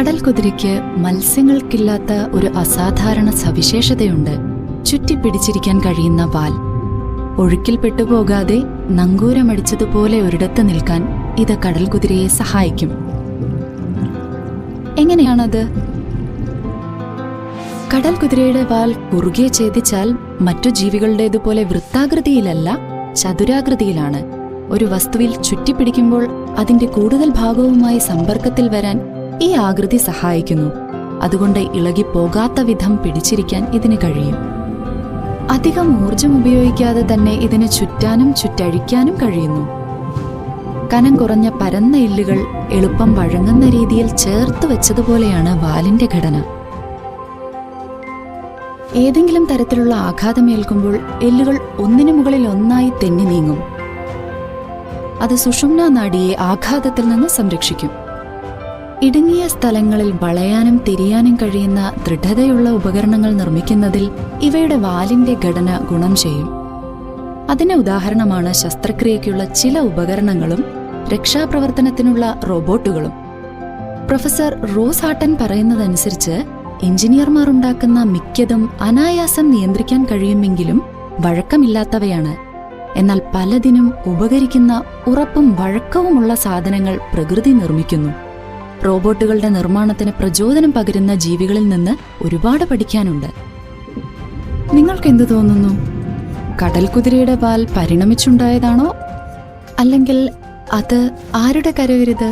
കടൽ കുതിരയ്ക്ക് മത്സ്യങ്ങൾക്കില്ലാത്ത ഒരു അസാധാരണ സവിശേഷതയുണ്ട്: ചുറ്റിപ്പിടിച്ചിരിക്കാൻ കഴിയുന്ന വാൽ. ഒഴുക്കിൽ പെട്ടുപോകാതെ നങ്കൂരമടിച്ചതുപോലെ ഒരിടത്ത് നിൽക്കാൻ ഇത് കടൽ കുതിരയെ സഹായിക്കും. എങ്ങനെയാണത്? കടൽ കുതിരയുടെ വാൽ കുറുകെ ഛേദിച്ചാൽ മറ്റു ജീവികളുടേതുപോലെ വൃത്താകൃതിയിലല്ല, ചതുരാകൃതിയിലാണ്. ഒരു വസ്തുവിൽ ചുറ്റിപ്പിടിക്കുമ്പോൾ അതിന്റെ കൂടുതൽ ഭാഗവുമായി സമ്പർക്കത്തിൽ വരാൻ ഈ ആകൃതി സഹായിക്കുന്നു. അതുകൊണ്ട് ഇളകിപ്പോകാത്ത വിധം പിടിച്ചിരിക്കാൻ ഇതിന് കഴിയും. അധികം ഊർജം ഉപയോഗിക്കാതെ തന്നെ ഇതിന് ചുറ്റാനും ചുറ്റഴിക്കാനും കഴിയുന്നു. കനം കുറഞ്ഞ പരന്ന എല്ലുകൾ എളുപ്പം വഴങ്ങുന്ന രീതിയിൽ ചേർത്ത് വെച്ചതുപോലെയാണ് വാലിന്റെ ഘടന. ഏതെങ്കിലും തരത്തിലുള്ള ആഘാതമേൽക്കുമ്പോൾ എല്ലുകൾ ഒന്നിനു മുകളിൽ ഒന്നായി തെന്നി നീങ്ങും. അത് സുഷുമ്നാ നാഡിയെ ആഘാതത്തിൽ നിന്ന് സംരക്ഷിക്കും. ഇടുങ്ങിയ സ്ഥലങ്ങളിൽ വളയാനും തിരിയാനും കഴിയുന്ന ദൃഢതയുള്ള ഉപകരണങ്ങൾ നിർമ്മിക്കുന്നതിൽ ഇവയുടെ വാലിന്റെ ഘടന ഗുണം ചെയ്യും. അതിന് ഉദാഹരണമാണ് ശസ്ത്രക്രിയയ്ക്കുള്ള ചില ഉപകരണങ്ങളും രക്ഷാപ്രവർത്തനത്തിനുള്ള റോബോട്ടുകളും. പ്രൊഫസർ റോസ് ഹാട്ടൻ പറയുന്നതനുസരിച്ച് എഞ്ചിനീയർമാർ ഉണ്ടാക്കുന്ന മിക്കതും അനായാസം നിയന്ത്രിക്കാൻ കഴിയുമെങ്കിലും വഴക്കമില്ലാത്തവയാണ്. എന്നാൽ പലതിനും ഉപകരിക്കുന്ന ഉറപ്പും വഴക്കവുമുള്ള സാധനങ്ങൾ പ്രകൃതി നിർമ്മിക്കുന്നു. റോബോട്ടുകളുടെ നിർമ്മാണത്തിന് പ്രചോദനം പകരുന്ന ജീവികളിൽ നിന്ന് ഒരുപാട് പഠിക്കാനുണ്ട്. നിങ്ങൾക്കെന്തു തോന്നുന്നു? കടൽ കുതിരയുടെ വാൽ പരിണമിച്ചുണ്ടായതാണോ, അല്ലെങ്കിൽ അത് ആരുടെ കരവിരുത്?